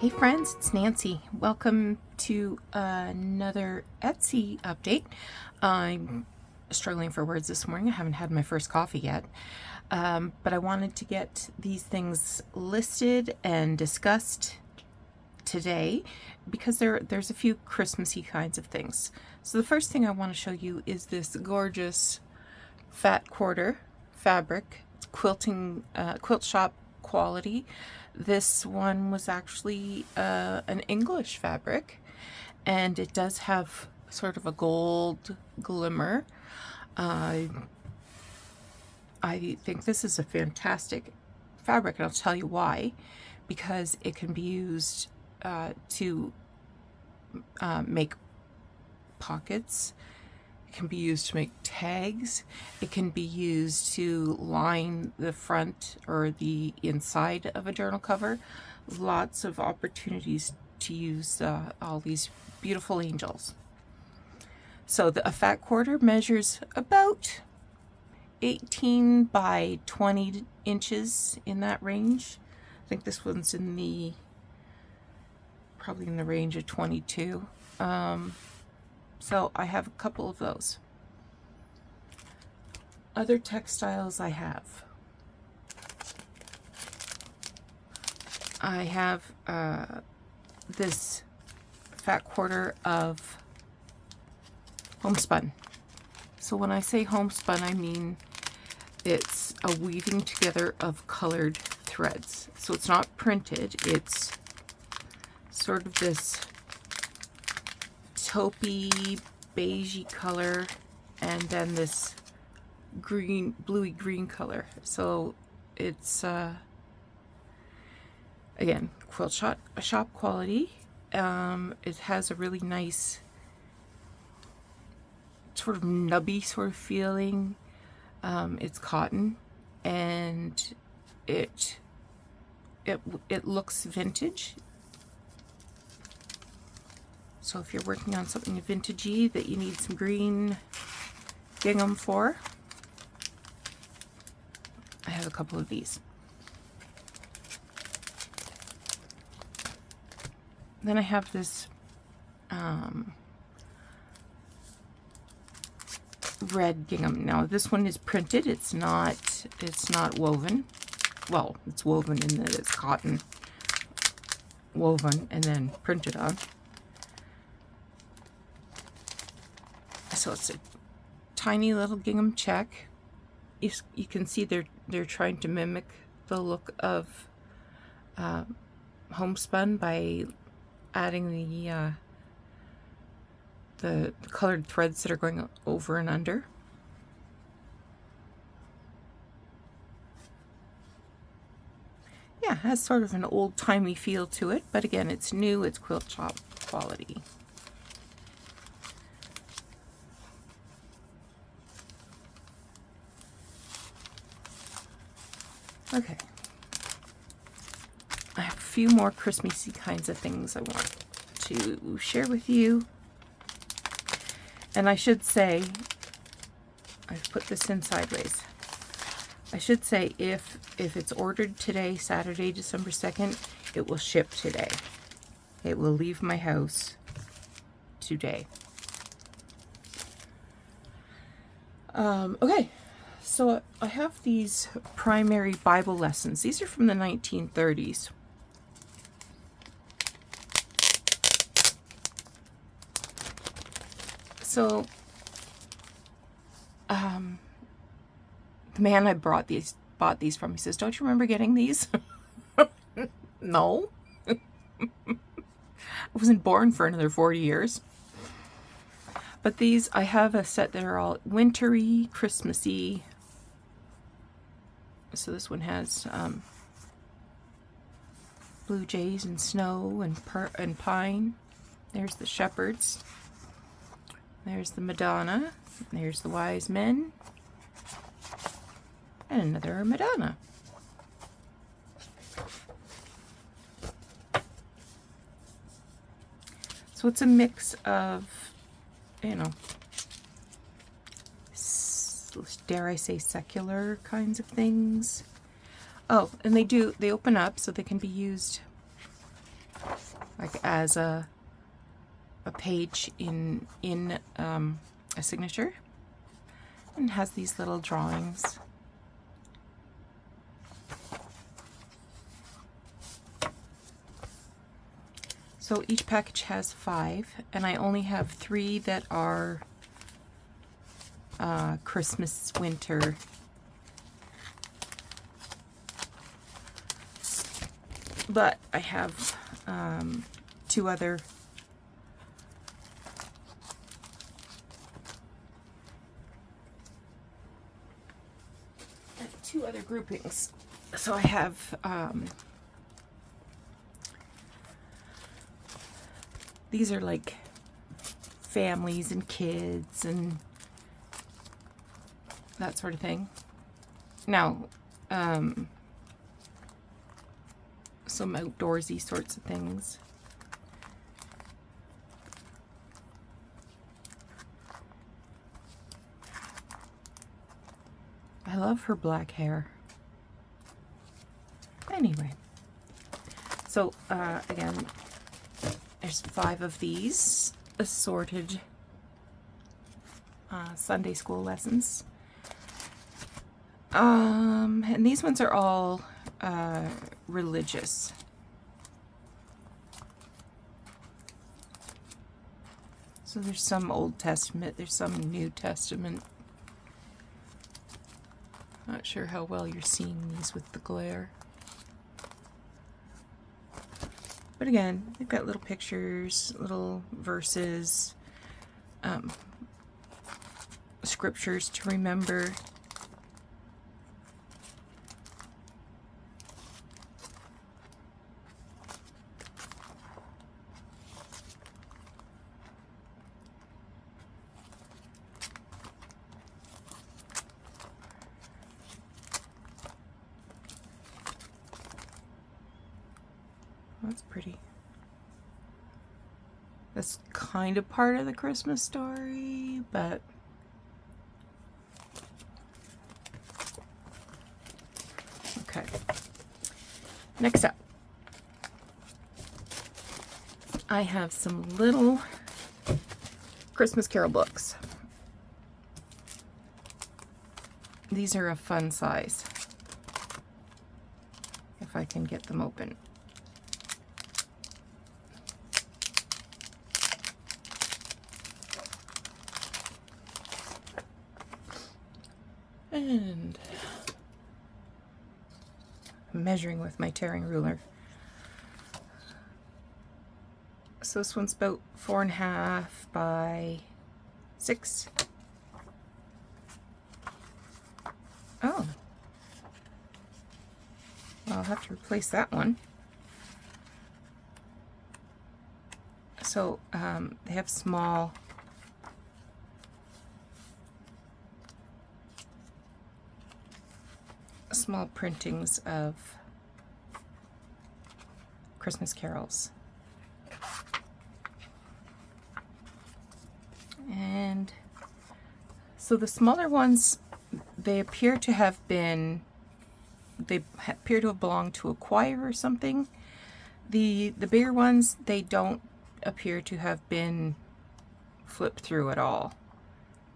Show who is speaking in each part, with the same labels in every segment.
Speaker 1: Hey friends, it's Nancy. Welcome to another Etsy update. I'm struggling for words this morning. I haven't had my first coffee yet. But I wanted to get these things listed and discussed today because there's a few Christmassy kinds of things. So the first thing I want to show you is this gorgeous fat quarter fabric, quilting, quilt shop quality. This one was actually an English fabric, and it does have sort of a gold glimmer. I think this is a fantastic fabric, and I'll tell you why. Because it can be used to make pockets. It can be used to make tags. It can be used to line the front or the inside of a journal cover. Lots of opportunities to use all these beautiful angels. So a fat quarter measures about 18 by 20 inches, in that range. I think this one's probably in the range of 22. So I have a couple of those. Other textiles I have. I have this fat quarter of homespun. So when I say homespun, I mean it's a weaving together of colored threads. So it's not printed, it's sort of this taupey, beigey color, and then this green, bluey green color. So it's again, quilt shop quality. It has a really nice sort of nubby sort of feeling. It's cotton, and it looks vintage. So if you're working on something vintagey that you need some green gingham for, I have a couple of these. Then I have this red gingham. Now this one is printed. It's not woven. Well, it's woven in that it's cotton woven and then printed on. So it's a tiny little gingham check. You can see they're trying to mimic the look of homespun by adding the colored threads that are going over and under. Yeah, it has sort of an old-timey feel to it, but again, it's new, it's quilt shop quality. Okay. I have a few more Christmassy kinds of things I want to share with you. And I should say, I've put this in sideways. I should say if it's ordered today, Saturday, December 2nd, it will ship today. It will leave my house today. Okay, so I have these primary Bible lessons. These are from the 1930s. So, the man I bought these from, he says, "Don't you remember getting these?" No. I wasn't born for another 40 years. But these, I have a set that are all wintry, Christmassy. So this one has blue jays and snow and pine. There's the shepherds. There's the Madonna. There's the wise men. And another Madonna. So it's a mix of, you know, dare I say, secular kinds of things. Oh, and they open up so they can be used like as a page in a signature, and has these little drawings. So each package has 5, and I only have 3 that are Christmas winter. But I have 2 other groupings. So I have these are like families and kids and that sort of thing. Now, some outdoorsy sorts of things. I love her black hair. Anyway, so again, there's 5 of these assorted Sunday school lessons. And these ones are all religious. So there's some Old Testament, there's some New Testament. Not sure how well you're seeing these with the glare. But again, they've got little pictures, little verses, scriptures to remember. That's pretty. That's kind of part of the Christmas story, but okay. Next up, I have some little Christmas Carol books. These are a fun size, if I can get them open. And I'm measuring with my tearing ruler. So this one's about 4.5 by 6. Oh. Well, I'll have to replace that one. So they have small printings of Christmas carols. And so the smaller ones, they appear to have belonged to a choir or something. The bigger ones, they don't appear to have been flipped through at all.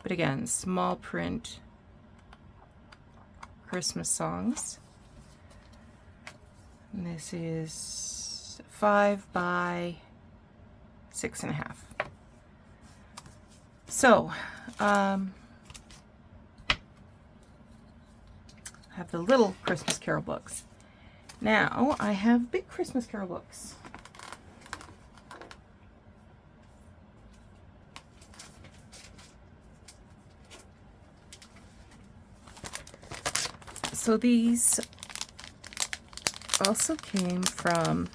Speaker 1: But again, small print Christmas songs. And this is 5 by 6.5. So, I have the little Christmas Carol books. Now I have big Christmas Carol books. So these also came from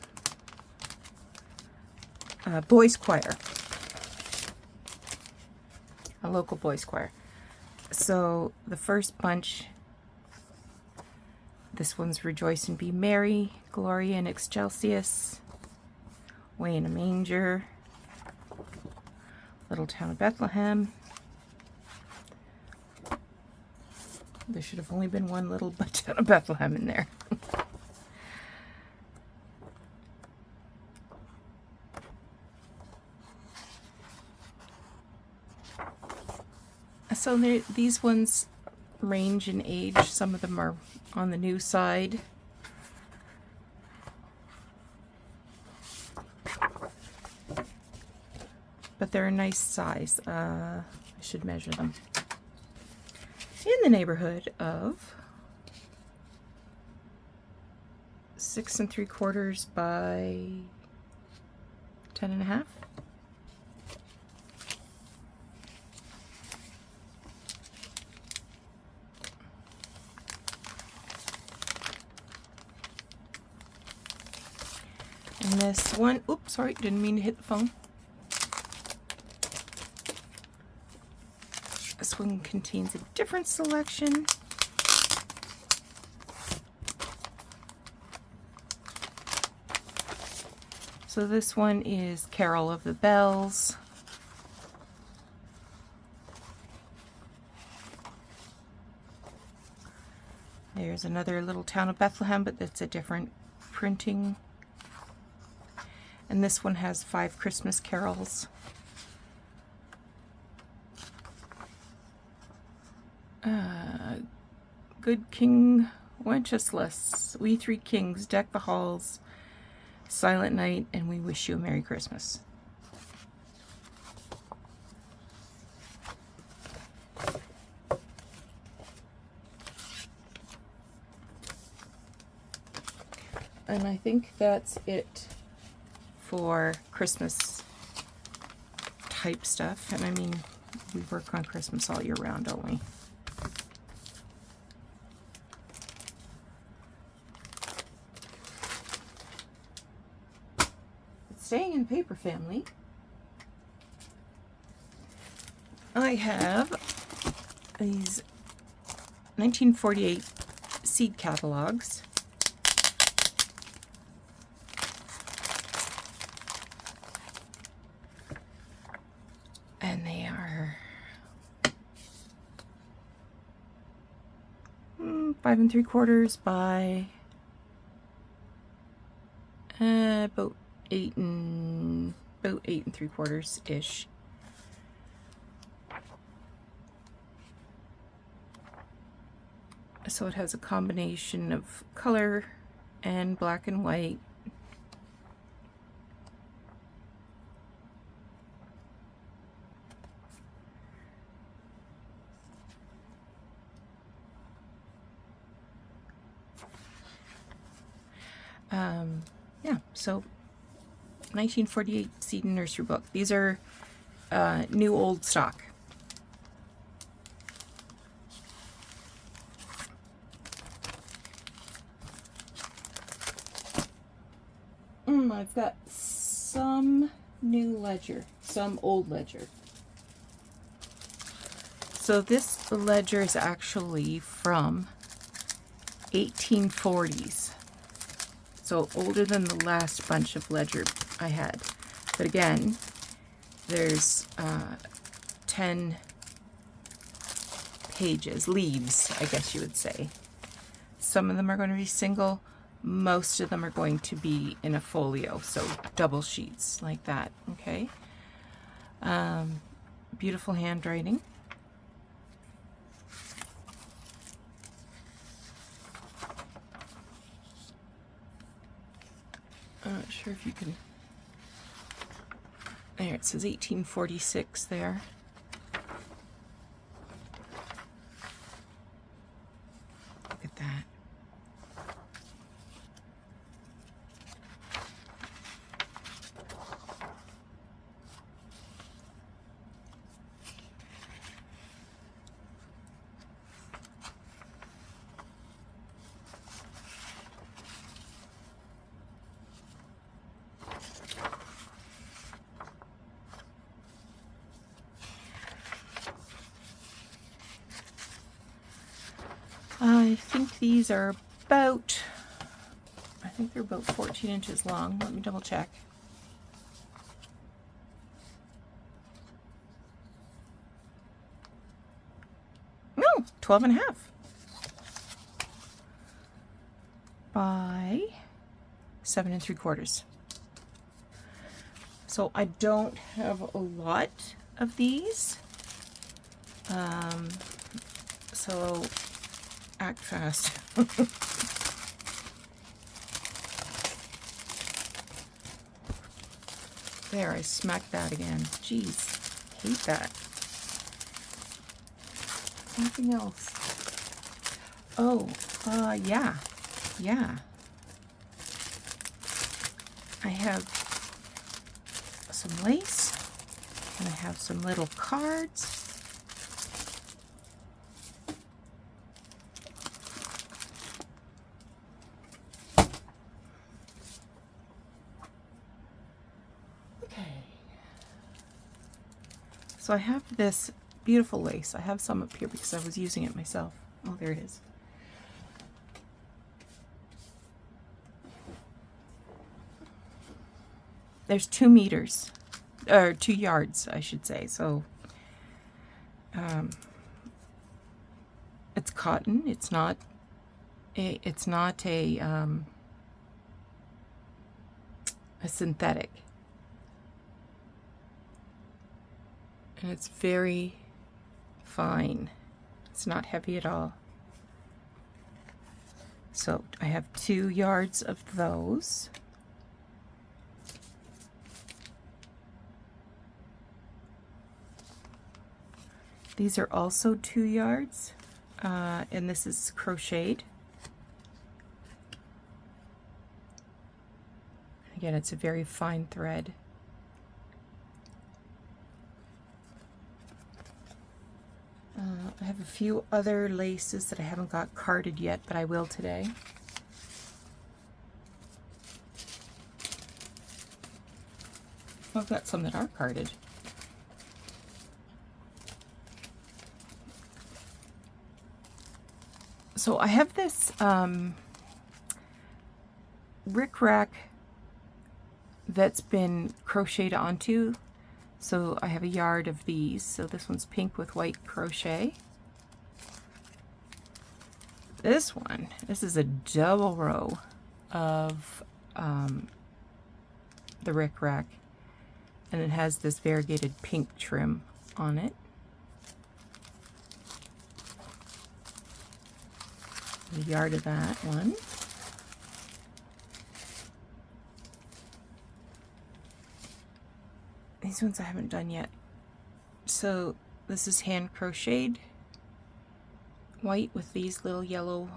Speaker 1: a boys' choir, a local boys' choir. So the first bunch, this one's Rejoice and Be Merry, Gloria in Excelsis, Way in a Manger, Little Town of Bethlehem. There should have only been one Little Town of Bethlehem in there. So these ones range in age. Some of them are on the new side. But they're a nice size. I should measure them. In the neighborhood of 6 3/4 by 10 1/2. And this one, oops, sorry, didn't mean to hit the phone. This one contains a different selection. So this one is Carol of the Bells. There's another Little Town of Bethlehem, but that's a different printing. And this one has 5 Christmas carols. Good King Wenceslas, we 3 kings deck the halls, Silent Night, and we wish you a Merry Christmas. And I think that's it for Christmas type stuff. And I mean, we work on Christmas all year round, don't we? Staying in paper family, I have these 1948 seed catalogs. And they are 5 3/4 by about 8 3/4 ish. So it has a combination of color and black and white. Yeah, so 1948 seed and nursery book. These are new old stock. I've got some new ledger, some old ledger. So this ledger is actually from 1840s. So older than the last bunch of ledger I had. But again, there's 10 pages, leaves, I guess you would say. Some of them are going to be single. Most of them are going to be in a folio, so double sheets like that, okay? Beautiful handwriting. I'm not sure if you can... There, it says 1846 there. Look at that. I think these are about, I think they're about 14 inches long. Let me double check. No, 12 and a half by 7 3/4. So I don't have a lot of these. So act fast. There, I smacked that again. Jeez, hate that. Anything else? Oh, yeah. I have some lace, and I have some little cards. So I have this beautiful lace. I have some up here because I was using it myself. Oh, there it is. There's 2 meters, or 2 yards, I should say. So it's cotton. It's not a synthetic. And it's very fine. It's not heavy at all. So I have 2 yards of those. These are also 2 yards, and this is crocheted. Again, it's a very fine thread. I have a few other laces that I haven't got carded yet, but I will today. I've got some that are carded. So I have this rickrack that's been crocheted onto. So I have a yard of these. So this one's pink with white crochet. This is a double row of the rickrack, and it has this variegated pink trim on it. A yard of that one. These ones I haven't done yet. So this is hand crocheted white with these little yellow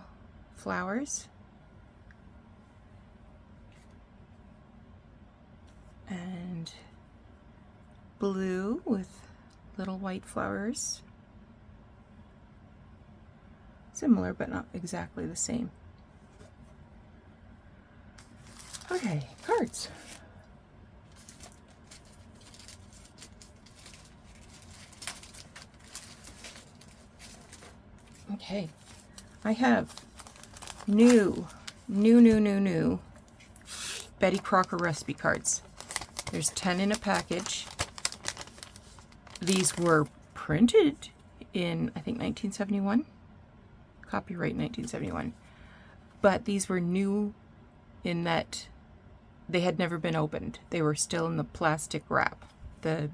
Speaker 1: flowers. And blue with little white flowers. Similar, but not exactly the same. Okay, cards. Okay, I have new Betty Crocker recipe cards. There's 10 in a package. These were printed in, I think, 1971. Copyright 1971. But these were new in that they had never been opened. They were still in the plastic wrap, the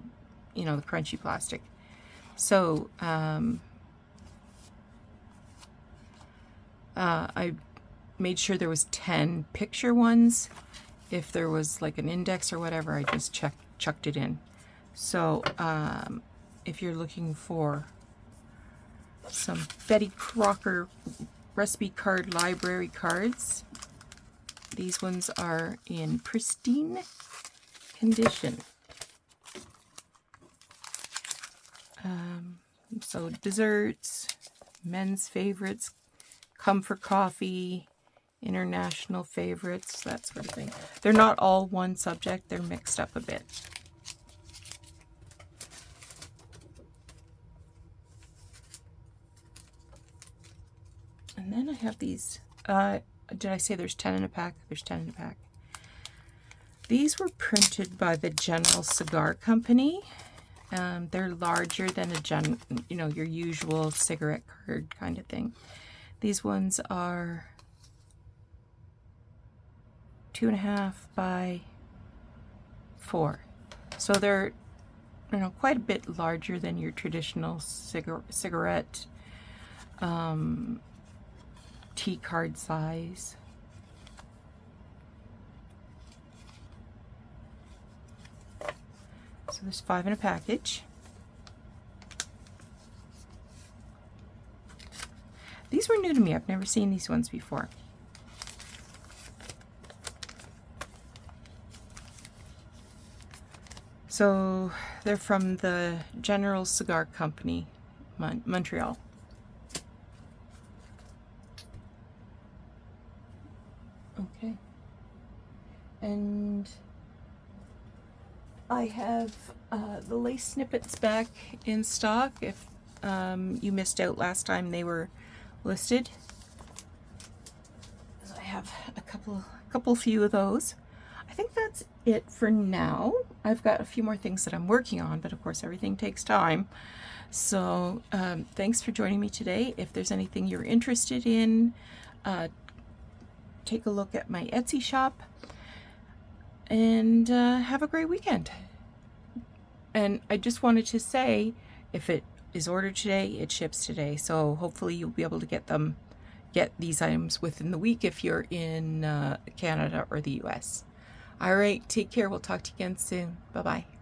Speaker 1: crunchy plastic. So I made sure there was 10 picture ones. If there was like an index or whatever, I just chucked it in. So if you're looking for some Betty Crocker recipe card library cards, these ones are in pristine condition. So desserts, men's favorites, comfort coffee, international favorites, that sort of thing. They're not all one subject, they're mixed up a bit. And then I have these, did I say there's 10 in a pack? There's 10 in a pack. These were printed by the General Cigar Company. They're larger than your usual cigarette card kind of thing. These ones are 2.5 by 4. So they're you know, quite a bit larger than your traditional cigarette tea card size. So there's 5 in a package. These were new to me. I've never seen these ones before. So they're from the General Cigar Company, Montreal. Okay. And I have the lace snippets back in stock if you missed out last time they were listed. So I have a few of those. I think that's it for now. I've got a few more things that I'm working on, but of course everything takes time. So thanks for joining me today. If there's anything you're interested in, take a look at my Etsy shop, and have a great weekend. And I just wanted to say, if it is ordered today, it ships today. So hopefully you'll be able to get these items within the week if you're in Canada or the US. All right, take care. We'll talk to you again soon. Bye-bye.